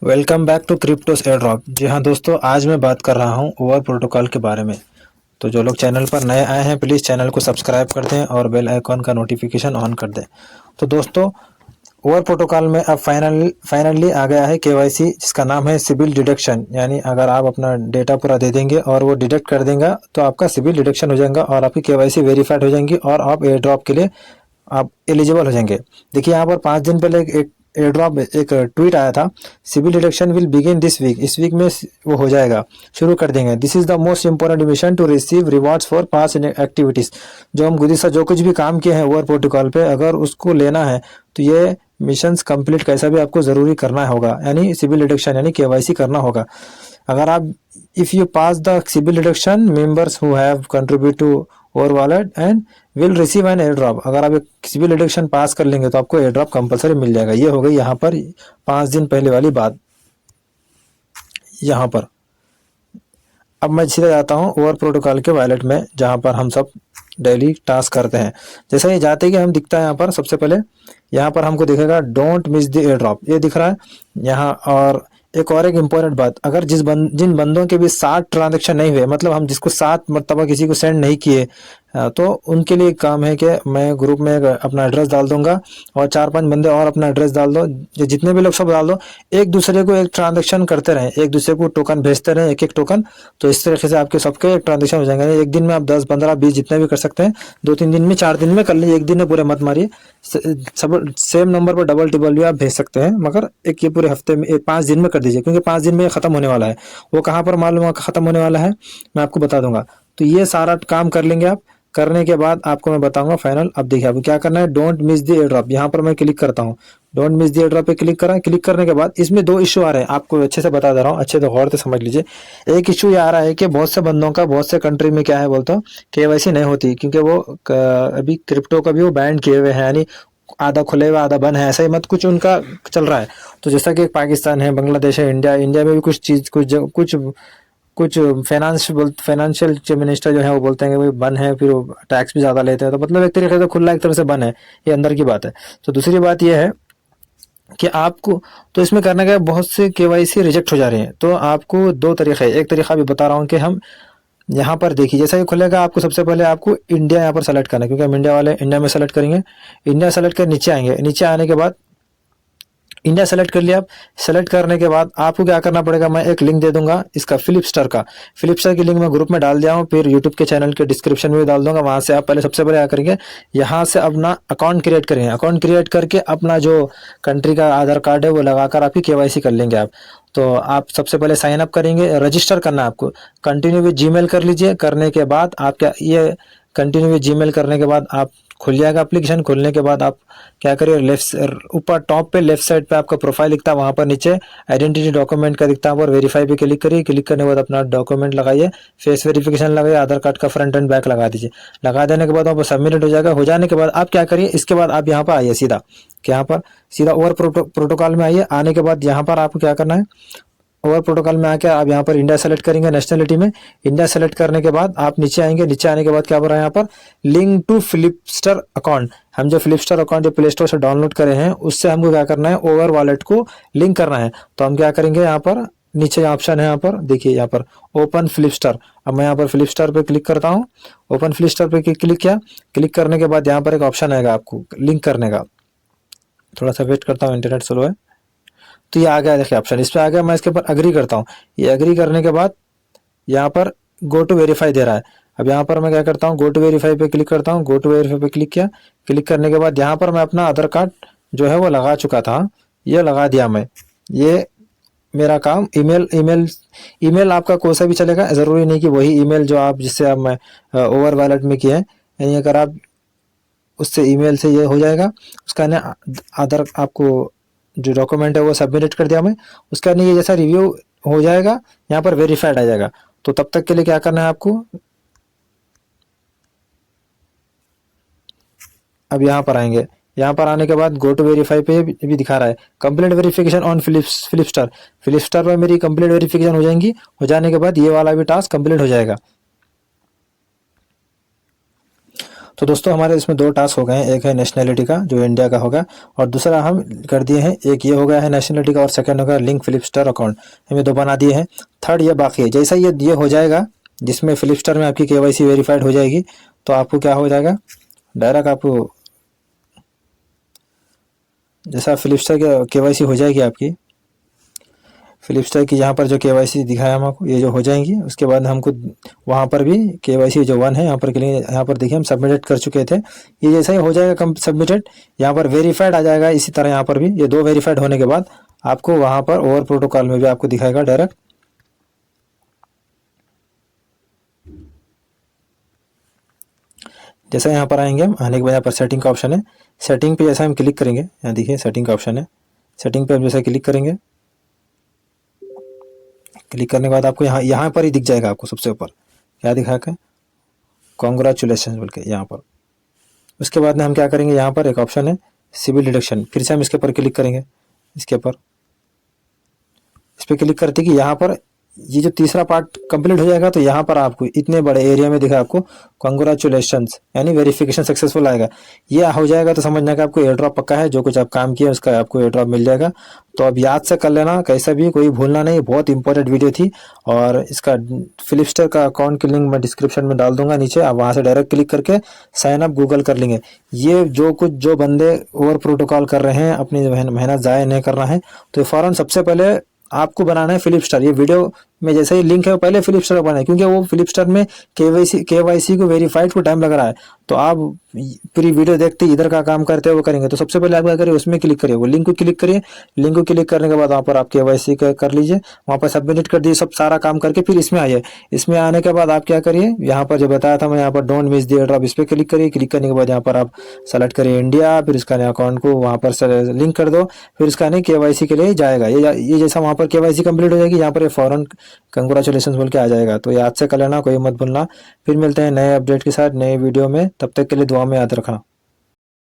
Welcome back to cryptos air drop. जी हाँ दोस्तों, आज मैं बात कर रहा हूँ ओवर प्रोटोकॉल के बारे में। तो जो लोग चैनल पर नए आए हैं प्लीज़ चैनल को सब्सक्राइब कर दें और बेल आइकॉन का नोटिफिकेशन ऑन कर दें। तो दोस्तों, ओवर प्रोटोकॉल में अब फाइनली आ गया है केवाईसी, जिसका नाम है सिबिल डिडक्शन। यानी अगर आप अपना डेटा पूरा दे देंगे और वो डिडक्ट कर देगा तो आपका सिबिल डिडक्शन हो जाएगा और आपकी केवाईसी वेरीफाइड हो जाएंगी और आप एयर ड्रॉप के लिए आप एलिजिबल हो जाएंगे। देखिए यहाँ पर 5 दिन पहले एक एयर ड्रॉप एक ट्वीट आया था, civil deduction will begin this week. इस वीक में वो हो जाएगा, शुरू कर देंगे। This is the most important mission to receive rewards for pass activities. जो हम गुदिशा जो कुछ भी काम किए हैं ओवर प्रोटोकॉल पे, अगर उसको लेना है तो ये मिशंस कंप्लीट कैसा भी आपको ज़रूरी करना होगा, यानी सिविल डिडक्शन यानी केवाईसी करना होगा। अगर आप if you pass the civil deduction, members who have contribute to over wallet and will receive an air drop. अगर आप एक सिविल डिडक्शन पास कर लेंगे तो आपको एयर ड्रॉप कंपलसरी मिल जाएगा। ये हो गई यहाँ पर 5 दिन पहले वाली बात। यहाँ पर अब मैं सीधा जाता हूँ ओवर प्रोटोकॉल के वॉलेट में, जहाँ पर हम सब डेली टास्क करते हैं। जैसे ही जाते कि हम दिखता है यहाँ पर, सबसे पहले यहाँ पर हमको दिखेगा don't miss the air drop, ये दिख रहा है यहाँ। और एक इम्पोर्टेंट बात, अगर जिन बंदों के भी 60 ट्रांजेक्शन नहीं हुए, मतलब हम जिसको 7 मरतबा किसी को सेंड नहीं किए, तो उनके लिए एक काम है कि मैं ग्रुप में अपना एड्रेस डाल दूंगा और 4-5 बंदे और अपना एड्रेस डाल दो। ये जितने भी लोग सब डाल दो, एक दूसरे को एक ट्रांजेक्शन करते रहें, एक दूसरे को टोकन भेजते रहें, एक एक टोकन। तो इस तरीके से आपके सबके एक ट्रांजेक्शन हो जाएंगे। एक दिन में आप 10, 15, 20 जितने भी कर सकते हैं, 2-3 दिन में, 4 दिन में कर लीजिए। एक दिन में पूरे मत मारिए, सब सेम नंबर पर डबल टिबल भी आप भेज सकते हैं, मगर एक ये पूरे हफ्ते में 5 दिन में कर दीजिए, क्योंकि 5 दिन में ये खत्म होने वाला है। वो कहाँ पर मालूम खत्म होने वाला है, मैं आपको बता दूंगा। तो ये सारा काम कर लेंगे आप। करने के बाद आपको मैं बताऊंगा फाइनल। अब देखिए आपको क्या करना है, don't miss the air drop. यहाँ पर मैं क्लिक करता हूँ, don't miss the air drop पे क्लिक करा। क्लिक करने के बाद इसमें 2 इशू आ रहे हैं, आपको अच्छे से बता दे रहा हूँ, अच्छे से गौर से समझ लीजिए। एक इशू ये आ रहा है कि बहुत से बंदों का बहुत से कंट्री में क्या है बोलता हूँ, केवाईसी नहीं होती, क्योंकि वो अभी क्रिप्टो का भी वो बैन किए हुए हैं, यानी आधा खुले हुआ आधा बंद है, ऐसा ही मत कुछ उनका चल रहा है। तो जैसा कि पाकिस्तान है, बांग्लादेश है, इंडिया में भी कुछ चीज कुछ फाइनेंशियल मिनिस्टर जो है वो बोलते हैं कि भाई बन है, फिर वो टैक्स भी ज़्यादा लेते हैं। तो मतलब एक तरीके से खुला, एक तरह से बन है, ये अंदर की बात है। तो दूसरी बात ये है कि आपको तो इसमें करने का बहुत से केवाईसी रिजेक्ट हो जा रहे हैं। तो आपको 2 तरीके, एक तरीका भी बता रहा हूँ कि हम यहाँ पर देखिए, जैसा ही खुलेगा आपको सबसे पहले आपको इंडिया यहाँ पर सेलेक्ट करना है, क्योंकि हम इंडिया वाले इंडिया में सेलेक्ट करेंगे। इंडिया सेलेक्ट कर नीचे आएंगे, नीचे आने के बाद इंडिया सेलेक्ट कर लिया। आप सेलेक्ट करने के बाद आपको क्या करना पड़ेगा, मैं एक लिंक दे दूंगा इसका, फिलिपस्टर का। फिलिपस्टर की लिंक मैं ग्रुप में डाल दिया हूँ, फिर यूट्यूब के चैनल के डिस्क्रिप्शन में भी डाल दूंगा। वहां से आप पहले सबसे पहले क्या करेंगे, यहाँ से अपना अकाउंट क्रिएट करेंगे। अकाउंट क्रिएट करके अपना जो कंट्री का आधार कार्ड है वो लगाकर आपकी केवाईसी कर लेंगे आप। तो आप सबसे पहले साइन अप करेंगे, रजिस्टर करना है आपको। कंटिन्यू विद जीमेल कर लीजिए। करने के बाद आप क्या, ये कंटिन्यू विद जीमेल करने के बाद आप खुल जाएगा एप्लीकेशन। खुलने के बाद आप क्या करिए, लेफ्ट ऊपर टॉप पे लेफ्ट साइड पे आपका प्रोफाइल दिखता है, वहां पर नीचे आइडेंटिटी डॉक्यूमेंट का दिखता है, और वेरीफाई पे क्लिक करिए। क्लिक करने के बाद अपना डॉक्यूमेंट लगाइए, फेस वेरिफिकेशन लगाइए, आधार कार्ड का फ्रंट एंड बैक लगा दीजिए। लगा देने के बाद वहाँ पर सबमिट हो जाएगा। हो जाने के बाद आप क्या करिए, इसके बाद आप यहाँ पर आइए सीधा, यहाँ पर सीधा ओवर प्रोटोकॉल में आइए। आने के बाद यहाँ पर आपको क्या करना है, ओवर प्रोटोकॉल में आके आप यहाँ पर इंडिया सेलेक्ट करेंगे, नेशनलिटी में इंडिया सेलेक्ट करने के बाद आप नीचे आएंगे। नीचे आने के बाद क्या बोल रहा है यहाँ पर, लिंक टू फिलिपस्टर अकाउंट। हम जो फिलिपस्टर अकाउंट जो प्ले स्टोर से डाउनलोड करे हैं, उससे हमको क्या करना है, ओवर वॉलेट को लिंक करना है। तो हम क्या करेंगे, यहाँ पर नीचे ऑप्शन है, यहाँ पर देखिए, यहाँ पर ओपन फिलिपस्टर। अब मैं यहाँ पर फिलिपस्टर पे क्लिक करता हूँ। ओपन फिलिपस्टर पे क्लिक किया। क्लिक करने के बाद यहाँ पर एक ऑप्शन आएगा आपको लिंक करने का। थोड़ा सा वेट करता हूँ, इंटरनेट स्लो है। तो ये आ गया, देखिए ऑप्शन इस पे आ गया। मैं इसके ऊपर अग्री करता हूँ। ये अग्री करने के बाद यहाँ पर गो टू वेरीफाई दे रहा है। अब यहाँ पर मैं क्या करता हूँ, गो टू वेरीफाई पे क्लिक करता हूँ। गो टू वेरीफाई पे क्लिक किया। क्लिक करने के बाद यहाँ पर मैं अपना आधार कार्ड जो है वो लगा चुका था, ये लगा दिया मैं। ये मेरा काम। ईमेल आपका कोई सा भी चलेगा, जरूरी नहीं कि वही ईमेल जो आप जिससे आप मैं ओवर वॉलेट में किए हैं, यानी अगर आप उससे ईमेल से ये हो जाएगा। उसका ना आधार आपको जो डॉक्यूमेंट है वो सबमिट कर दिया मैं। उसका नहीं, ये जैसा रिव्यू हो जाएगा यहाँ पर वेरीफाइड आ जाएगा। तो तब तक के लिए क्या करना है आपको, अब यहाँ पर आएंगे। यहाँ पर आने के बाद गो टू वेरीफाई पे भी दिखा रहा है कंप्लीट वेरिफिकेशन ऑन फिलिपस्टर। फिलिपस्टर पर मेरी कंप्लीट वेरिफिकेशन हो जाएंगी। हो जाने के बाद ये वाला भी टास्क कंप्लीट हो जाएगा। तो दोस्तों हमारे इसमें 2 टास्क हो गए हैं, एक है नेशनैलिटी का जो इंडिया का होगा और दूसरा हम कर दिए हैं, एक ये हो गया है नेशनैलिटी का और सेकंड होगा लिंक फ्लिपस्टार अकाउंट, हमें 2 बना दिए हैं। थर्ड ये बाकी है, जैसा ये हो जाएगा जिसमें फ्लिपस्टार में आपकी केवाईसी वेरीफाइड हो जाएगी तो आपको क्या हो जाएगा, डायरेक्ट आपको जैसा फ्लिपस्टार के केवाईसी हो जाएगी आपकी, फ्लिपस्टार की यहाँ पर जो केवाईसी दिखाया हम आपको ये जो हो जाएंगी, उसके बाद हमको वहाँ पर भी केवाईसी जो 1 है यहाँ पर क्लिक, यहाँ पर देखिए हम सबमिटेड कर चुके थे, ये जैसा ही हो जाएगा कम सबमिटेड, यहाँ पर वेरीफाइड आ जाएगा। इसी तरह यहाँ पर भी ये 2 वेरीफाइड होने के बाद आपको वहाँ पर ओवर प्रोटोकॉल में भी आपको दिखाएगा डायरेक्ट। जैसा यहाँ पर आएंगे हम, आने के बाद यहाँ पर सेटिंग का ऑप्शन है, सेटिंग पे जैसा हम क्लिक करेंगे, यहाँ देखिए सेटिंग का ऑप्शन है, सेटिंग पे हम जैसा क्लिक करेंगे, क्लिक करने के बाद आपको यहाँ पर ही दिख जाएगा, आपको सबसे ऊपर क्या दिखा के कॉन्ग्रेचुलेशन बोल के यहाँ पर। उसके बाद में हम क्या करेंगे, यहाँ पर एक ऑप्शन है सिविल डिडक्शन, फिर से हम इसके ऊपर क्लिक करेंगे, इसके ऊपर इस पर क्लिक करते कि यहाँ पर ये जो तीसरा पार्ट कंप्लीट हो जाएगा तो यहाँ पर आपको इतने बड़े एरिया में दिखा आपको कॉन्ग्रेचुलेशंस यानी वेरिफिकेशन सक्सेसफुल आएगा। ये हो जाएगा तो समझना कि आपको एयर ड्रॉप पक्का है, जो कुछ आप काम किए उसका आपको एयर ड्रॉप मिल जाएगा। तो अब याद से कर लेना, कैसा भी कोई भूलना नहीं, बहुत इंपॉर्टेंट वीडियो थी। और इसका फ्लिपस्टार का अकाउंट की लिंक मैं डिस्क्रिप्शन में डाल दूंगा नीचे, आप वहाँ से डायरेक्ट क्लिक करके साइन अप गूगल कर लेंगे। ये जो बंदे ओवर प्रोटोकॉल कर रहे हैं, अपनी मेहनत ज़ाया नहीं करना है, तो फ़ौरन सबसे पहले आपको बनाना है फ्लिपस्टार। ये वीडियो में जैसे ही लिंक है वो पहले फ्लिपस्टार बनाए, क्योंकि वो फ्लिपस्टार में केवाईसी को वेरीफाइड को टाइम लग रहा है। तो आप पूरी वीडियो देखते इधर का काम करते हैं वो करेंगे, तो सबसे पहले आप क्या करिए, उसमें क्लिक करिए, वो लिंक को क्लिक करिए। लिंक को क्लिक करने के बाद वहाँ पर आप केवाईसी कर लीजिए, वहाँ पर सबमिट कर दीजिए, सब सारा काम करके फिर इसमें आइए। इसमें आने के बाद आप क्या करिए, यहाँ पर जो बताया था मैं, यहाँ पर don't miss the air drop, इस पर क्लिक करिए। क्लिक करने के बाद यहाँ पर आप सेलेक्ट करिए इंडिया, फिर इसका अकाउंट को वहाँ पर लिंक कर दो, फिर इसका केवाईसी के लिए जाएगा। ये जैसा वहाँ पर केवाईसी कंप्लीट हो जाएगी, यहाँ पर फौरन कंग्रेचुलेशन बोल के आ जाएगा। तो याद से कर लेना, कोई मत भूलना। फिर मिलते हैं नए अपडेट के साथ नए वीडियो में, तब तक के लिए दुआ में याद रखना।